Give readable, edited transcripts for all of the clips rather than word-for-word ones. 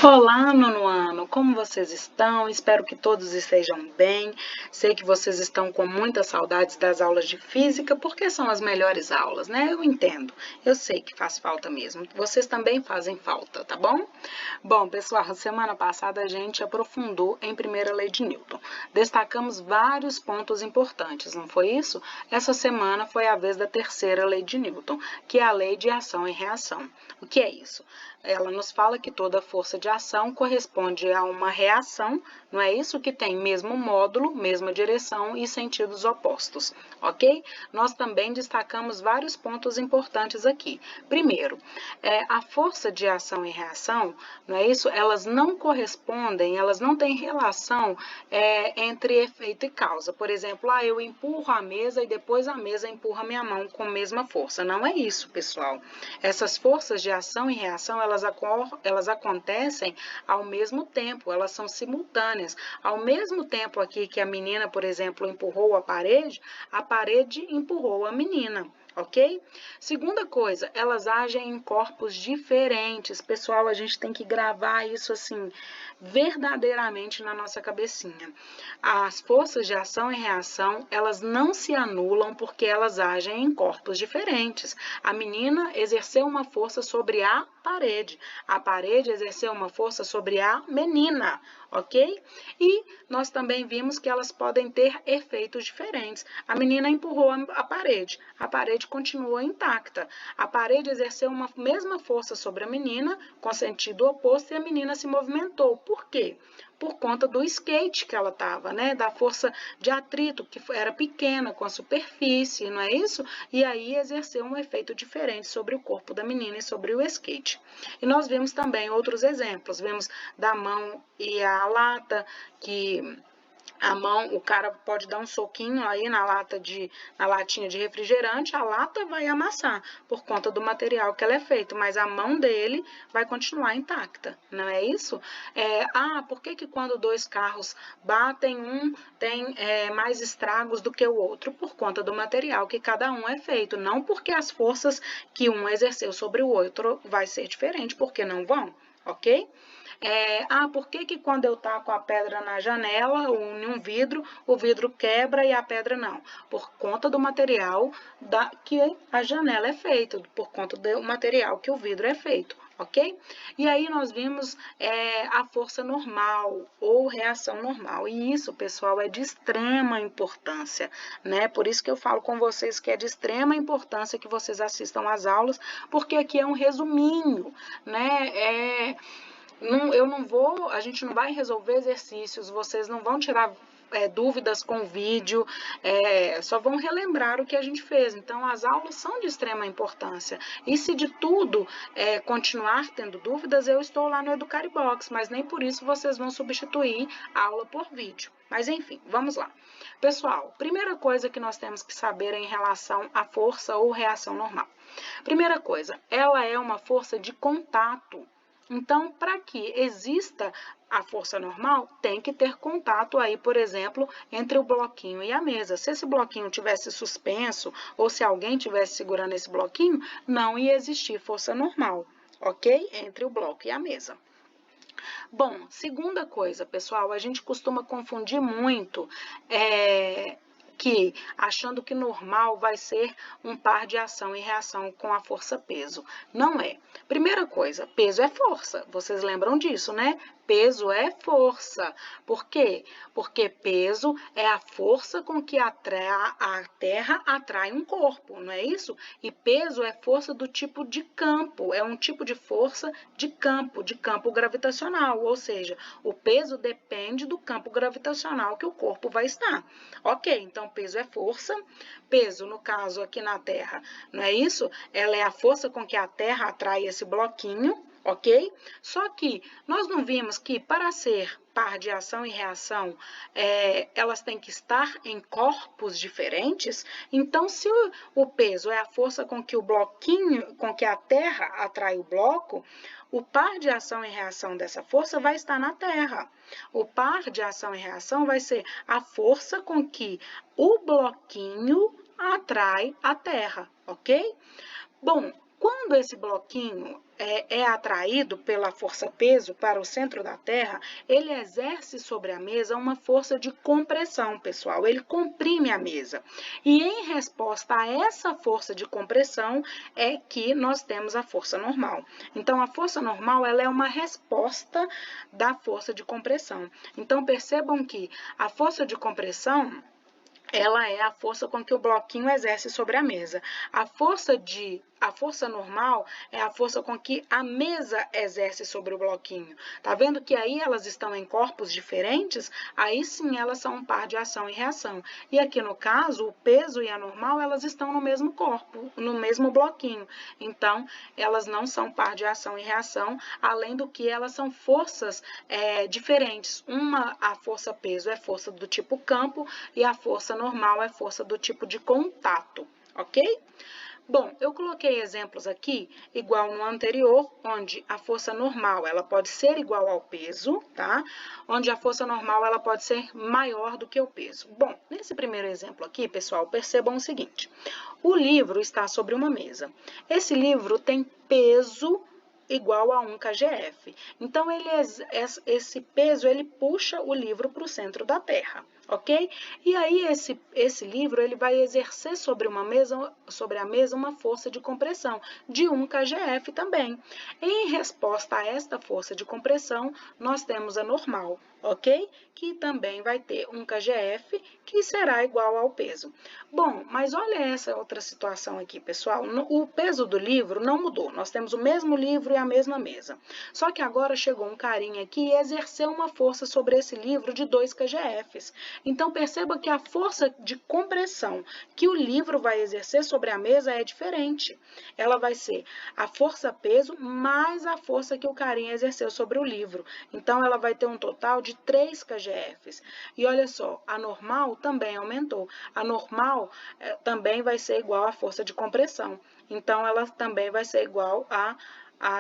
Olá, nono ano, como vocês estão? Espero que todos estejam bem. Sei que vocês estão com muitas saudades das aulas de física, porque são as melhores aulas, né? Eu entendo, eu sei que faz falta mesmo. Vocês também fazem falta, tá bom? Bom, pessoal, semana passada a gente aprofundou em primeira lei de Newton. Destacamos vários pontos importantes, não foi isso? Essa semana foi a vez da terceira lei de Newton, que é a lei de ação e reação. O que é isso? Ela nos fala que toda força de ação corresponde a uma reação, não é isso? Que tem mesmo módulo, mesma direção e sentidos opostos, ok? Nós também destacamos vários pontos importantes aqui. Primeiro, a força de ação e reação, não é isso? Elas não correspondem, elas não têm relação entre efeito e causa. Por exemplo, eu empurro a mesa e depois a mesa empurra minha mão com a mesma força. Não é isso, pessoal. Essas forças de ação e reação, elas acontecem ao mesmo tempo, elas são simultâneas. Ao mesmo tempo aqui que a menina, por exemplo, empurrou a parede empurrou a menina. Ok? Segunda coisa, elas agem em corpos diferentes. Pessoal, a gente tem que gravar isso assim, verdadeiramente na nossa cabecinha. As forças de ação e reação, elas não se anulam porque elas agem em corpos diferentes. A menina exerceu uma força sobre a parede exerceu uma força sobre a menina, ok? E nós também vimos que elas podem ter efeitos diferentes. A menina empurrou a parede continuou intacta. A parede exerceu uma mesma força sobre a menina, com sentido oposto, e a menina se movimentou. Por quê? Por conta do skate que ela estava, né? Da força de atrito, que era pequena com a superfície, não é isso? E aí exerceu um efeito diferente sobre o corpo da menina e sobre o skate. E nós vimos também outros exemplos. Vimos da mão e a lata, que a mão, o cara pode dar um soquinho aí na latinha de refrigerante, a lata vai amassar por conta do material que ela é feita, mas a mão dele vai continuar intacta, não é isso? Por que quando dois carros batem, um tem mais estragos do que o outro? Por conta do material que cada um é feito, não porque as forças que um exerceu sobre o outro vai ser diferente, porque não vão, ok? Por que quando eu taco a pedra na janela ou em um vidro, o vidro quebra e a pedra não? Por conta do material que a janela é feita, por conta do material que o vidro é feito, ok? E aí nós vimos a força normal ou reação normal. E isso, pessoal, é de extrema importância, né? Por isso que eu falo com vocês que é de extrema importância que vocês assistam às aulas, porque aqui é um resuminho, né? A gente não vai resolver exercícios, vocês não vão tirar dúvidas com o vídeo, só vão relembrar o que a gente fez. Então, as aulas são de extrema importância. E se de tudo continuar tendo dúvidas, eu estou lá no Educaribox, mas nem por isso vocês vão substituir a aula por vídeo. Mas, enfim, vamos lá. Pessoal, primeira coisa que nós temos que saber em relação à força ou reação normal. Primeira coisa, ela é uma força de contato. Então, para que exista a força normal, tem que ter contato aí, por exemplo, entre o bloquinho e a mesa. Se esse bloquinho tivesse suspenso ou se alguém tivesse segurando esse bloquinho, não ia existir força normal, ok? Entre o bloco e a mesa. Bom, segunda coisa, pessoal, a gente costuma confundir muito achando que normal vai ser um par de ação e reação com a força peso. Não é. Primeira coisa, peso é força. Vocês lembram disso, né? Peso é força. Por quê? Porque peso é a força com que a Terra atrai um corpo, não é isso? E peso é força do tipo de campo, é um tipo de força de campo gravitacional, ou seja, o peso depende do campo gravitacional que o corpo vai estar. Ok, então peso é força, peso, no caso aqui na Terra, não é isso? Ela é a força com que a Terra atrai esse bloquinho, ok? Só que nós não vimos que para ser par de ação e reação, elas têm que estar em corpos diferentes. Então, se o peso é a força com que o bloquinho, com que a Terra atrai o bloco, o par de ação e reação dessa força vai estar na Terra. O par de ação e reação vai ser a força com que o bloquinho atrai a Terra, ok? Bom, quando esse bloquinho é atraído pela força-peso para o centro da Terra, ele exerce sobre a mesa uma força de compressão, pessoal. Ele comprime a mesa. E em resposta a essa força de compressão é que nós temos a força normal. Então, a força normal ela é uma resposta da força de compressão. Então, percebam que a força de compressão ela é a força com que o bloquinho exerce sobre a mesa. A força normal é a força com que a mesa exerce sobre o bloquinho. Tá vendo que aí elas estão em corpos diferentes? Aí sim elas são um par de ação e reação. E aqui no caso, o peso e a normal, elas estão no mesmo corpo, no mesmo bloquinho. Então, elas não são par de ação e reação, além do que elas são forças diferentes. A força peso é força do tipo campo e a força normal é força do tipo de contato, ok? Bom, eu coloquei exemplos aqui, igual no anterior, onde a força normal, ela pode ser igual ao peso, tá? Onde a força normal, ela pode ser maior do que o peso. Bom, nesse primeiro exemplo aqui, pessoal, percebam o seguinte. O livro está sobre uma mesa. Esse livro tem peso igual a 1 kgf. Então, esse peso, ele puxa o livro para o centro da Terra, ok? E aí, esse livro, ele vai exercer sobre a mesa uma força de compressão de 1 kgf também. Em resposta a esta força de compressão, nós temos a normal, ok? Que também vai ter 1 kgf, que será igual ao peso. Bom, mas olha essa outra situação aqui, pessoal. O peso do livro não mudou. Nós temos o mesmo livro e a mesma mesa. Só que agora chegou um carinha aqui e exerceu uma força sobre esse livro de 2 kgf. Então, perceba que a força de compressão que o livro vai exercer sobre a mesa é diferente. Ela vai ser a força-peso mais a força que o carinha exerceu sobre o livro. Então, ela vai ter um total de 3 kgf. E olha só, a normal também aumentou. A normal também vai ser igual à força de compressão. Então, ela também vai ser igual a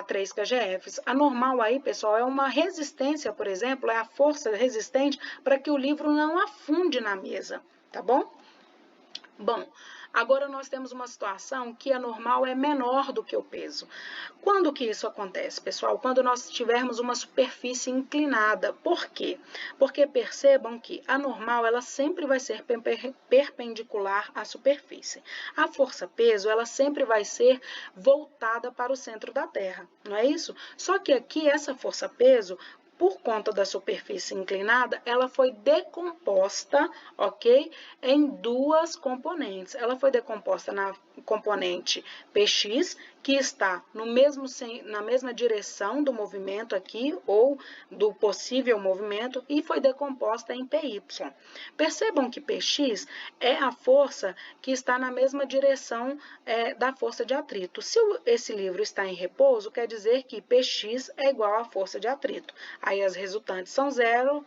3 kgf. A normal aí, pessoal, é uma resistência, por exemplo, é a força resistente para que o livro não afunde na mesa, tá bom? Bom, agora nós temos uma situação que a normal é menor do que o peso. Quando que isso acontece, pessoal? Quando nós tivermos uma superfície inclinada. Por quê? Porque percebam que a normal ela sempre vai ser perpendicular à superfície. A força-peso ela sempre vai ser voltada para o centro da Terra, não é isso? Só que aqui essa força-peso por conta da superfície inclinada, ela foi decomposta, ok? Em duas componentes. Ela foi decomposta na componente Px, que está na mesma direção do movimento aqui, ou do possível movimento, e foi decomposta em Py. Percebam que Px é a força que está na mesma direção da força de atrito. Se esse livro está em repouso, quer dizer que Px é igual à força de atrito. Aí as resultantes são zero,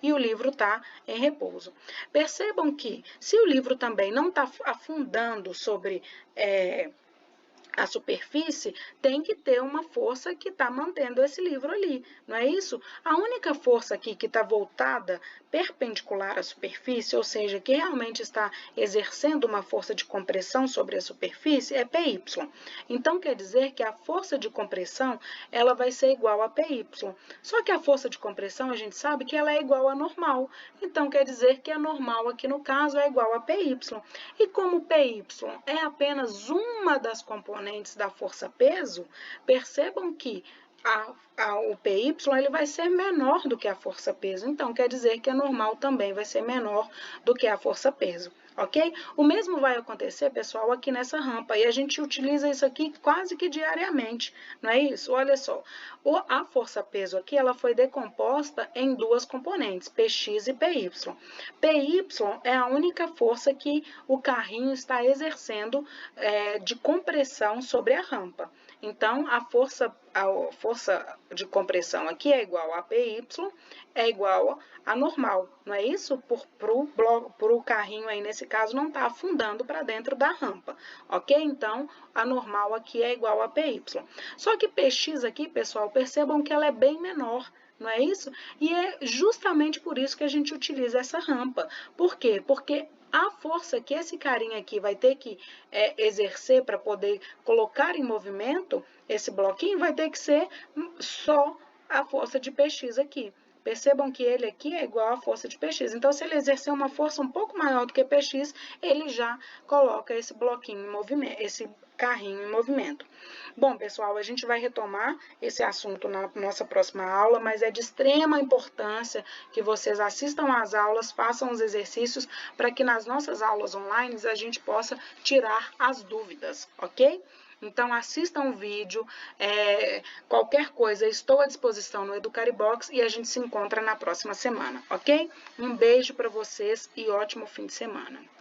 e o livro está em repouso. Percebam que se o livro também não está afundando sobre a superfície, tem que ter uma força que está mantendo esse livro ali, não é isso? A única força aqui que está voltada perpendicular à superfície, ou seja, que realmente está exercendo uma força de compressão sobre a superfície, é Py. Então, quer dizer que a força de compressão, ela vai ser igual a Py. Só que a força de compressão, a gente sabe que ela é igual à normal. Então, quer dizer que a normal aqui no caso é igual a Py. E como Py é apenas uma das componentes da força-peso, percebam que o Py ele vai ser menor do que a força-peso. Então, quer dizer que a normal também vai ser menor do que a força-peso. Ok? O mesmo vai acontecer, pessoal, aqui nessa rampa. E a gente utiliza isso aqui quase que diariamente, não é isso? Olha só, a força-peso aqui, ela foi decomposta em duas componentes, Px e Py. Py é a única força que o carrinho está exercendo de compressão sobre a rampa. Então, a força de compressão aqui é igual a Py, é igual a normal, não é isso? Para o carrinho aí, nesse caso, não está afundando para dentro da rampa, ok? Então, a normal aqui é igual a Py. Só que Px aqui, pessoal, percebam que ela é bem menor, não é isso? E é justamente por isso que a gente utiliza essa rampa. Por quê? Porque a força que esse carinha aqui vai ter que exercer para poder colocar em movimento esse bloquinho vai ter que ser só a força de Px aqui. Percebam que ele aqui é igual à força de Px. Então, se ele exercer uma força um pouco maior do que Px, ele já coloca esse bloquinho em movimento, esse carrinho em movimento. Bom, pessoal, a gente vai retomar esse assunto na nossa próxima aula, mas é de extrema importância que vocês assistam às aulas, façam os exercícios, para que nas nossas aulas online a gente possa tirar as dúvidas, ok? Então, assistam o vídeo, qualquer coisa, estou à disposição no Educaribox e a gente se encontra na próxima semana, ok? Um beijo para vocês e ótimo fim de semana.